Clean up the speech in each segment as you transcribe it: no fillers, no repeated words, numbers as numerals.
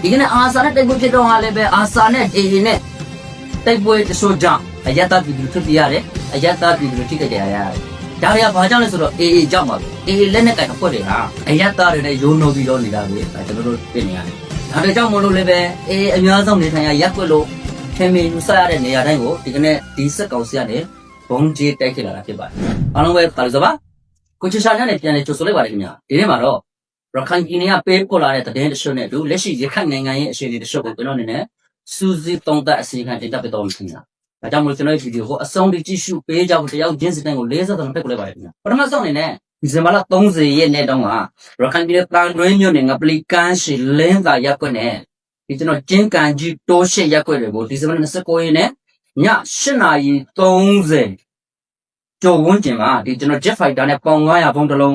ဒီကနေ့အာစာနဲ့တိုက်ပွဲဖြစ်တော့ဟာလည်းပဲအာစာနဲ့အေအေနဲ့တိုက်ပွဲတဆိုးကြောင့်အယက်သားပြည်သူထွက်ပြေးရတယ်အယက်သားပြည်သူထိခိုက်ကြရတယ်ဒါတွေကဘာကြောင့်လဲဆိုတော့အေအေကြောင့်ပါပဲအေအေလက်နဲ့ကင်အဖွဲ့တွေဟာအယက်သားတွေနဲ့ယိုးနိုးပြီးတော့နေတာပဲဒါကျွန်တော်တို့ပြင်နေရတယ်ဒါတွေကြောင့်မလို့လည်းပဲအေအေအများဆုံးနေထိုင်ရရက်ွက်လို့ထင်မြင်ယူဆရတဲ့နေရာတိုင်းကိုဒီကနေ့ဒီစက်ကောင်စီကနေဘုံကြီးတိုက်ခဲ့လာတာဖြစ်ပါတယ်အားလုံးပဲပါလို့ဆိုပါကိုချစ်ရှာညနဲ့ပြန်လေကြိုဆိုလိုက်ပါတယ်ခင်ဗျာဒီနေ့မှာတော့ရခိုင်ပြည်နယ်ကပေးပို့လာတဲ့သတင်းတချို့နဲ့အတူလက်ရှိရခိုင်နိုင်ငံရဲ့အခြေအနေတချို့ကိုကျွန်တော်အနေနဲ့စူးစီးသုံးသပ်အစီအခံတင်ပြပေးတော့မှာခင်ဗျာဒါကြောင့်မို့ကျွန်တော်ဒီဗီဒီယိုကိုအဆုံးထိကြည့်ရှုပေးကြဖို့တယောက်ချင်းစီတိုင်းကို40တောင်ဖက်ကိုလိုက်ပါတယ်ခင်ဗျာပထမဆုံးအနေနဲ့ဒီဇင်ဘာလ30ရက်နေ့တုန်းကရခိုင်ပြည်နယ်ပန်တွင်းမြို့နယ်ငပလီကန်းရှိလင်းသာရပ်ကွက်နဲ့ဒီကျွန်တော်ကျင်းကန်ကြီးတိုးရှိရပ်ကွက်တွေကိုဒီဇင်ဘာလ29ရက်နေ့ည8:30ကျော်ဝန်းကျင်မှာဒီကျွန်တော် Jet Fighter နဲ့ပေါင်900ဘုံတစ်လုံး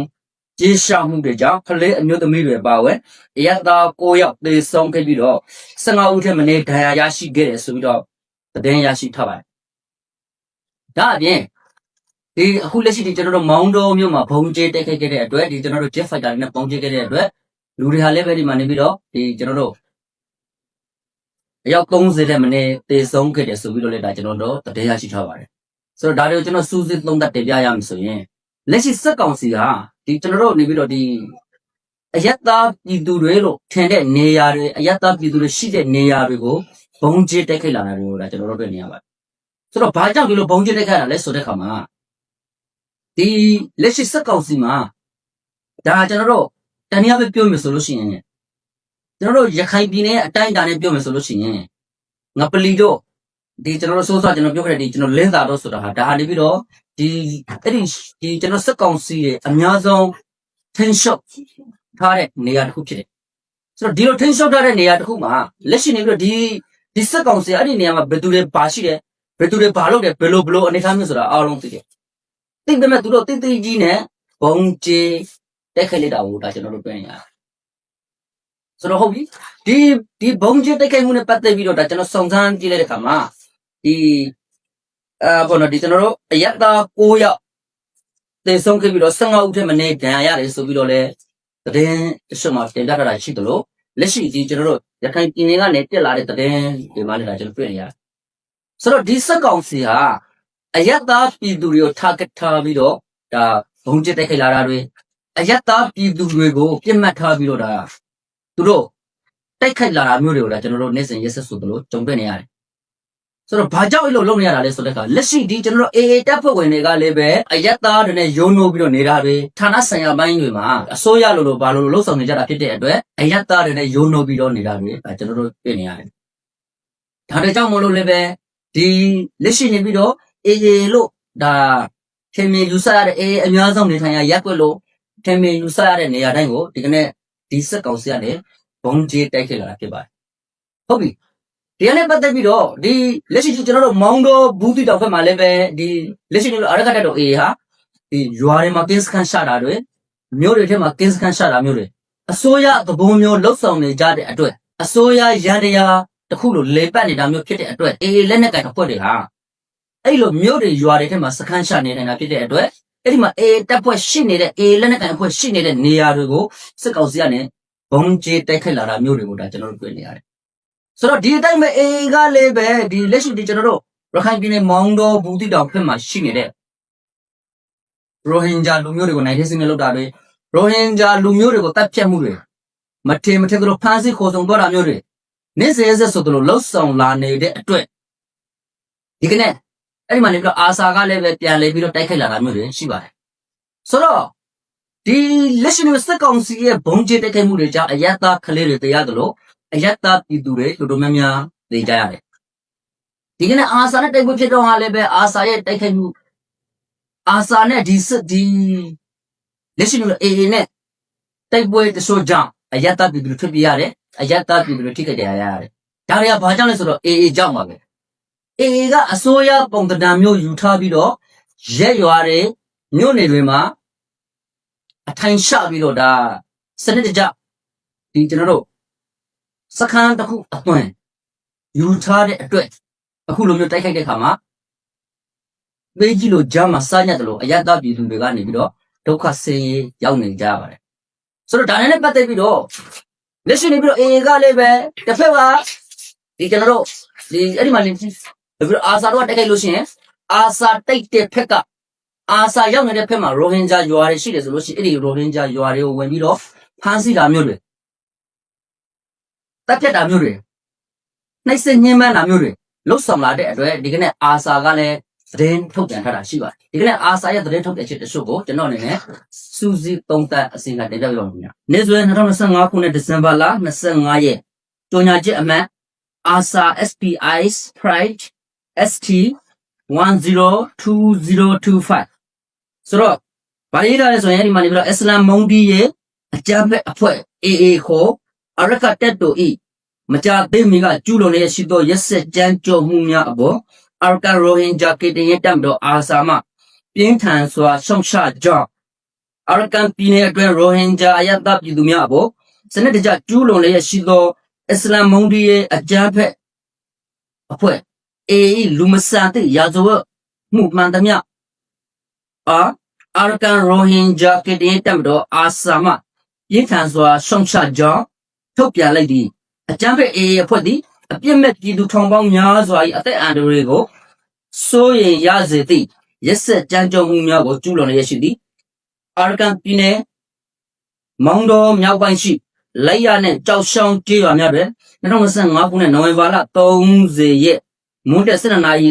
ကြေးရှောက်မှုတွေကြောင့်ကလေးအမျိုးသမီးတွေပါဝဲအရသာ9ယောက်သေဆုံးခဲ့ပြီးတော့15ဦးထက်မနည်းဒဏ်ရာရရှိခဲ့တယ်ဆိုပြီးတော့သတင်းရရှိထားပါတယ်။ဒါအပြင်ဒီအခုလက်ရှိဒီကျွန်တော်တို့မောင်းတော်မြို့မှာဘုံကျဲတိုက်ခိုက်ခဲ့တဲ့အတွက်ဒီကျွန်တော်တို့ Jet Fighter နဲ့ပေါင်ကျဲခဲ့တဲ့အတွက်လူတွေဟာလည်းပဲဒီမှာနေပြီးတော့ဒီကျွန်တော်တို့အယောက်30ထက်မနည်းသေဆုံးခဲ့တယ်ဆိုပြီးတော့လည်းဒါကျွန်တော်တို့သတင်းရရှိထားပါတယ်။ဆိုတော့ဒါတွေကိုကျွန်တော်စူးစိသုံးသပ်တင်ပြရမယ်ဆိုရင်လက်ရှိစက်ကောင်စီဟာဒီကျွန်တော်တို့နေပြီးတော့ဒီအယက်သားပြည်သူတွေလို့ထင်တဲ့နေရာတွေအယက်သားပြည်သူတွေရှိတဲ့နေရာတွေကိုဘုံကျဲတိုက်ခိုက်လာတာတွေကိုဒါကျွန်တော်တို့တွေ့နေရပါတယ်ဆိုတော့ဘာကြောင့်ဒီလိုဘုံကျဲတိုက်ခိုက်လာလဲဆိုတဲ့ခါမှာဒီလက်ရှိစက်ကောင်စီမှာဒါကျွန်တော်တို့တနည်းအားဖြင့်ပြောမယ်ဆိုလို့ရှိရင်ကျွန်တော်တို့ရခိုင်ပြည်နယ်အတိုင်းအတာနဲ့ပြောမယ်ဆိုလို့ရှိရင်ငပလီတို့ဒီကျွန်တော်တို့စိုးစွာကျွန်တော်ပြောခဲ့တဲ့ဒီကျွန်တော်လင်းသာတို့ဆိုတာဟာဒါနေပြီးတော့ဒီအဲ့ဒီကျွန်တော်စက်ကောင်စီရဲ့အများဆုံး tension ထားတဲ့နေရာတစ်ခုဖြစ်တယ်ဆိုတော့ဒီလို tension ထားတဲ့နေရာတစ်ခုမှာလက်ရှိနေပြီးတော့ဒီစက်ကောင်စီအဲ့ဒီနေရာမှာဘယ်သူတွေပါရှိတယ်ဘယ်သူတွေဘာလုပ်တယ်ဘယ်လိုအနေထားမျိုးဆိုတာအားလုံးသိတယ်သိပေမဲ့သူတို့တိတ်တိတ်ကြီးနဲ့ဘုံကျဲတက်ခဲ့လိုက်တာကိုဒါကျွန်တော်တို့ပြောနေရတယ်ဆိုတော့ဟုတ်ပြီဒီဘုံကျဲတက်ခဲ့မှုနဲ့ပတ်သက်ပြီးတော့ဒါကျွန်တော်စုံစမ်းကြည့်လိုက်တဲ့အခါမှာဒီဘောနော်ဒီကျွန်တော်တို့အယက်သား9ယောက်သေဆုံးခဲ့ပြီးတော့15ဦးထက်မနည်းဒဏ်ရာရတယ်ဆိုပြီးတော့လဲသတင်းအရှုံးမှာတင်ပြထားတာရှိတယ်လို့လက်ရှိဒီကျွန်တော်တို့ရခိုင်ပြည်နယ်ကနေတက်လာတဲ့သတင်းဒီမှာလည်းဒါကျွန်တော်တွေ့နေရတယ်ဆိုတော့ဒီစက်ကောင်စီဟာအယက်သားပြည်သူတွေကို target ထားပြီးတော့ဒါဘုံကျစ်တိုက်ခိုက်လာတာတွေအယက်သားပြည်သူတွေကိုပြစ်မှတ်ထားပြီးတော့ဒါသူတို့တိုက်ခိုက်လာတာမျိုးတွေကိုဒါကျွန်တော်တို့နေ့စဉ်ရက်ဆက်ဆိုသလိုကြုံတွေ့နေရတယ်ဆိုတော့ဘာကြောင့်အဲ့လိုလုပ်နေရတာလဲဆိုတဲ့အခါလက်ရှိဒီကျွန်တော်တို့ AA တပ်ဖွဲ့ဝင်တွေကလည်းပဲအယက်သားတွေနဲ့ယုံနိုးပြီးတော့နေတာတွေဌာနဆိုင်ရာပိုင်းတွေမှာအစိုးရလိုဘာလို့လှုပ်ဆောင်နေကြတာဖြစ်တဲ့အတွက်အယက်သားတွေနဲ့ယုံနိုးပြီးတော့နေတာတွေကျွန်တော်တို့ပြင်နေရတယ်ဒါတွေကြောင့်မလို့လည်းပဲဒီလက်ရှိနေပြီးတော့ AA လို့ဒါထင်မြင်ယူဆရတဲ့ AA အများဆုံးနေထိုင်ရရက်ွက်လို့ထင်မြင်ယူဆရတဲ့နေရာတိုင်းကိုဒီကနေ့ဒီစက်ကောင်စီကနေဘုံကျဲတိုက်ခဲ့လာတာဖြစ်ပါတယ်ဟုတ်ပြီဒီကနေ့ပတ်သက်ပြီးတော့ဒီလက်ရှိကျွန်တော်တို့မောင်းတော်ဘူးတိတောင်ဘက်မှာလည်းပဲဒီလက်ရှိအရကတက်တော့ AA ဟာဒီရွာတွေမှာကင်းစခန်းရှာတာတွေမြို့တွေထဲမှာကင်းစခန်းရှာတာမျိုးတွေအစိုးရသဘောမျိုးလှုပ်ဆောင်နေကြတဲ့အတွက်အစိုးရရန်တရားတခုလိုလေပတ်နေတာမျိုးဖြစ်တဲ့အတွက် AA လက်နက်ကင်အဖွဲ့တွေဟာအဲ့လိုမြို့တွေရွာတွေထဲမှာစခန်းရှာနေနေတာဖြစ်တဲ့အတွက်အဲ့ဒီမှာ AA တပ်ဖွဲ့ရှိနေတဲ့ AA လက်နက်ကင်အဖွဲ့ရှိနေတဲ့နေရာတွေကိုစစ်ကောင်စီကနေဘုံကျဲတိုက်ခိုက်လာတာမျိုးတွေကိုဒါကျွန်တော်တို့တွေ့နေရတယ်ဆိုတော့ဒီအတိုင်းပဲ AA ကလည်းပဲဒီလက်ရှိဒီကျွန်တော်တို့ရခိုင်ပြည်နယ်မောင်းတော်ဘူးတိတောင်ဘက်မှာရှိနေတဲ့ရိုဟင်ဂျာလူမျိုးတွေကိုနိုင်တဲ့စင်းနဲ့လောက်တာတွေရိုဟင်ဂျာလူမျိုးတွေကိုတပ်ဖြတ်မှုတွေမထင်သလိုဖမ်းဆီးခေါ်ဆောင်သွားတာမျိုးတွေနေ့စဉ်ရက်ဆိုသလိုလှုပ်ဆောင်လာနေတဲ့အတွက်ဒီကနေ့အဲ့ဒီမှာနေပြီးတော့အာဆာကလည်းပဲပြန်လဲပြီးတော့တိုက်ခိုက်လာတာမျိုးတွေရှိပါတယ်ဆိုတော့ဒီလက်ရှိစက်ကောင်စီရဲ့ဘုံကျဲတိုက်ခိုက်မှုတွေကြောင့်အယက်သားကလေးတွေတရားသလိုအယက်သားပြည်သူတွေတော်တော်များများသိကြရတယ်ဒီကနေ့အာဆာနဲ့တိုက်ပွဲဖြစ်တော့ဟာလည်းပဲအာဆာရဲ့တိုက်ခိုက်မှုအာဆာနဲ့ဒီလက်ရှိAA နဲ့တိုက်ပွဲတဆိုးကြောင့်အယက်သားပြည်သူတွေထွက်ပြေးရတယ်အယက်သားပြည်သူတွေထိခိုက်တရားရတယ်ဒါတွေကဘာကြောင့်လဲဆိုတော့ AA ကြောင့်ပါပဲ AA ကအစိုးရပုံသဏ္ဍာန်မျိုးယူထားပြီးတော့ရက်ရွာတွေမြို့နယ်တွေမှာအထိုင်ချပြီးတော့ဒါစနစ်တကျဒီကျွန်တော်တို့စခန်းတစ်ခုအသွင်ယူထားတဲ့အတွက်အခုလိုမျိုးတိုက်ခိုက်တဲ့ခါမှာပေးကြီးလိုဂျာမှာစားညက်တယ်လို့အယက်သားပြည်သူတွေကနေပြီးတော့ဒုက္ခဆင်းရဲရောက်နေကြပါတယ်ဆိုတော့ဒါနဲ့ပတ်သက်ပြီးတော့ လက်ရှိနေပြီးတော့အေကလည်းပဲတစ်ဖက်ကဒီကျွန်တော်တို့ဒီအဲ့ဒီမှာနေပြီးတော့အာဆာတို့ကတိုက်ခိုက်လို့ရှိရင်အာဆာတိုက်တဲ့ဖက်ကအာဆာရောက်နေတဲ့ဖက်မှာရိုဟင်ဂျာရွာတွေရှိတယ်ဆိုလို့ရှိရင်အဲ့ဒီရိုဟင်ဂျာရွာတွေကိုဝင်ပြီးတော့ဖမ်းဆီးတာမျိုးတွေတပ်ဖြတ်တာမျိုးတွေနှိပ်စက်ညှဉ်းပန်းတာမျိုးတွေလှုပ်ဆောင်လာတဲ့အတွက်ဒီကနေ့အာဆာကလည်းသတင်းထုတ်ပြန်ထားတာရှိပါတယ်ဒီကနေ့အာဆာရဲ့သတင်းထုတ်ပြန်ချက်တချို့ကိုကျွန်တော်အနေနဲ့စူးစီးသုံးသပ်အစီအစဉ်တင်ပြပြပါမယ်။နေ့စွဲ2025ခုနှစ်ဒီဇင်ဘာလ25ရက်ကြော်ညာချက်အမှတ် ASA SPI's Pride ST 102025ဆိုတော့ဗာရေးထားလဲဆိုရင်ဒီမှာနေပြီးတော့အစ္စလမ်မုန်ဒီရဲ့အကြမ်းဖက်အဖွဲ့ AA ခေါ်အရကတက်တိုဤမကြသေးမီကကျူးလွန်နေတဲ့ရှိသောရက်စက်ကြမ်းကြုတ်မှုများအပေါ်အာရကန်ရိုဟင်ဂျာကေတင်ရဲ့တပ်မတော်အာဆာမှပြင်းထန်စွာရှုံချကြောင်းအာရကန်ပြည်နယ်အတွင်းရိုဟင်ဂျာအယက်သားပြည်သူများအပေါ်စနစ်တကျကျူးလွန်လျက်ရှိသောအစ္စလမ်မုန်ဒီရဲ့အကြမ်းဖက်အဖွဲ့အေလူမဆန်တဲ့ရာဇဝတ်မှုမှန်သမျှအာရကန်ရိုဟင်ဂျာကေတင်ရဲ့တပ်မတော်အာဆာမှပြင်းထန်စွာရှုံချကြောင်းထုတ်ပြန်လိုက်သည်အကြမ်းဖက်အေအဖွဲ့သည်အပြစ်မဲ့ပြည်သူထောင်ပေါင်းများစွာ၏အသက်အန္တရာယ်ကိုစိုးရိမ်ရစေသည့်ရက်စက်ကြမ်းကြုတ်မှုများကိုကျူးလွန်လျက်ရှိသည်အာရကန်ပြည်နယ်မောင်တော်မြောက်ပိုင်းရှိလိုက်ရနှင့်ကြောက်ရှောင်းကျေးရွာများတွင်2025ခုနှစ်နိုဝင်ဘာလ30ရက်မွန်းတက်12နာရီ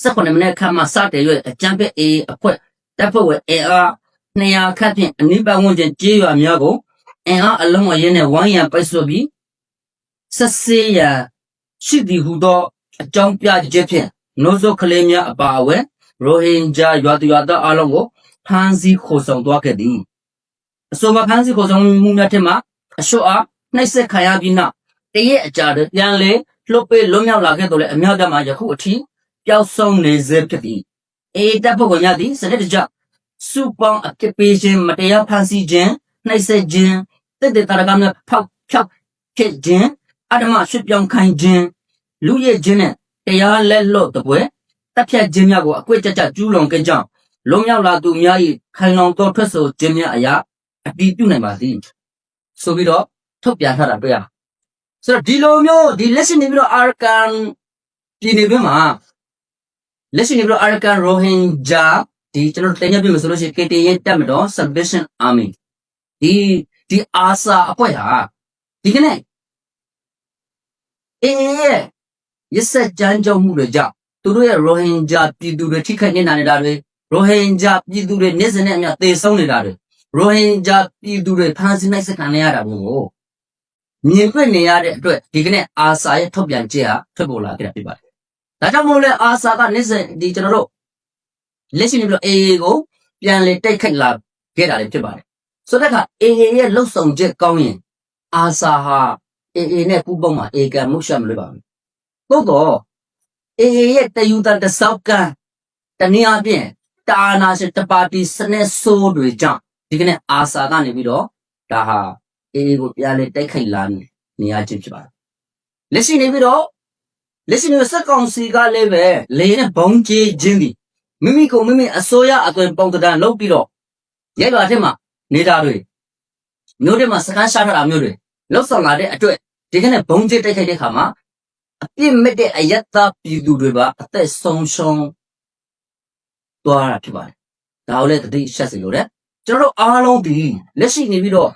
18မိနစ်ခန့်မှစတင်၍အကြမ်းဖက်အေအဖွဲ့တပ်ဖွဲ့ဝင်အား200ခန့်ဖြင့်အနိပတ်ဝန်းကျင်ကျေးရွာများကိုအင်အားအလုံးအရင်နဲ့ဝိုင်းရန်ပိတ်ဆို့ပြီးဆက်စေးရန်ရှိသည်ဟုသောအကြောင်းပြချက်ဖြင့်နိုးစောကလေးများအပါအဝင်ရိုဟင်ဂျာရွာသူရွာသားအလုံးကိုဖမ်းဆီးခေါ်ဆောင်သွားခဲ့သည်အဆိုပါဖမ်းဆီးခေါ်ဆောင်မှုများထက်မှအလျှော့အားနှိပ်စက်ခံရပြီးနောက်တရက်အကြာတွင်ပြန်လေလှုပ်ပေးလွတ်မြောက်လာခဲ့တော်လဲအများတမှာယခုအထိပျောက်ဆုံးနေစေဖြစ်သည်အေတပ်ဖွဲ့ဝင်များသည်စနစ်တကျစုပေါင်းအပြစ်ပေးခြင်းမတရားဖမ်းဆီးခြင်းနှိပ်စက်ခြင်းတစ်တရကများဖောက်ဖြောက်ဖြစ်ခြင်းအဓမ္မရွှေ့ပြောင်းခိုင်းခြင်းလူရဲခြင်းနဲ့တရားလက်လွတ်တပွဲတပ်ဖြတ်ခြင်းများကိုအကွက်ကြကြကျူးလွန်ခဲ့ကြောင်းလွန်မြောက်လာသူများ၏ခိုင်လုံသောထွက်ဆိုခြင်းများအရာအတည်ပြုနိုင်ပါသည်ဆိုပြီးတော့ထုတ်ပြန်ထားတာတွေ့ရဆိုတော့ဒီလိုမျိုးဒီလက်ရှိနေပြီးတော့အာရကန်ပြည်နယ်မှာလက်ရှိနေပြီးတော့အာရကန်ရိုဟင်ဂျာဒီကျွန်တော်တင်ပြပြမယ်ဆိုလို့ရှိရင် KTA တပ်မတော် Salvation Army ဒီအာဆာအဖွဲ့ဟာဒီကနေ့ရဲ့ရက်စက်ကြမ်းကြုတ်မှုတွေကြောင့်သူတို့ရဲ့ရိုဟင်ဂျာပြည်သူတွေထိခိုက်နေတာတွေရိုဟင်ဂျာပြည်သူတွေနေ့စဉ်နဲ့အမျှသေဆုံးနေတာတွေရိုဟင်ဂျာပြည်သူတွေဖမ်းဆီးနှိပ်စက်ခံရတာမျိုးကိုမြင်တွေ့နေရတဲ့အတွက်ဒီကနေ့အာဆာရဲ့ထုတ်ပြန်ချက်ဟာထွက်ပေါ်လာခဲ့တာဖြစ်ပါတယ်။ဒါကြောင့်မို့လဲအာဆာကနေ့စဉ်ဒီကျွန်တော်တို့လက်ရှိနေပြီးတော့ AA ကိုပြန်လေတိုက်ခိုက်လာခဲ့တာလည်းဖြစ်ပါတယ်။ဆိုတဲ့အခါ AA ရဲ့လှုပ်ဆောင်ချက်ကောင်းရင်အာဆာဟာ AA နဲ့ပူးပေါင်းမှာအေကံမှုရှက်မလို့ပါဘူး။သို့တော့ AA ရဲ့တယူတန်တဆောက်ကံတနည်းအားဖြင့်တာနာရှင်တပါတီစနစ်ဆိုးတွေကြောင့်ဒီကနေ့အာဆာကနေပြီးတော့ဒါဟာ AA ကိုပြန်လေတိုက်ခိုက်လာနေရခြင်းဖြစ်ပါတယ်။လက်ရှိနေပြီးတော့လက်ရှိနေစက်ကောင်စီကလည်းပဲလေနဲ့ဘုံကျေးခြင်းဒီမိမိကိုမိမိအစိုးရအသွင်ပုံတံလုပ်ပြီးတော့ရဲရွာထဲမှာနေတာတွေမျိုးတွေမှာစကန်ရှာထားတာမျိုးတွေလောက်ဆောင်လာတဲ့အတွက်ဒီကနေ့ဘုံကျေးတိုက်ခိုက်တဲ့ခါမှာအပြစ်မဲ့တဲ့အယက်သားပြည်သူတွေပါအသက်ဆုံးရှုံးသွားတာဖြစ်ပါတယ်။ဒါကိုလည်းတတိရှက်စီလို့တဲ့ကျွန်တော်တို့အားလုံးဒီလက်ရှိနေပြီးတော့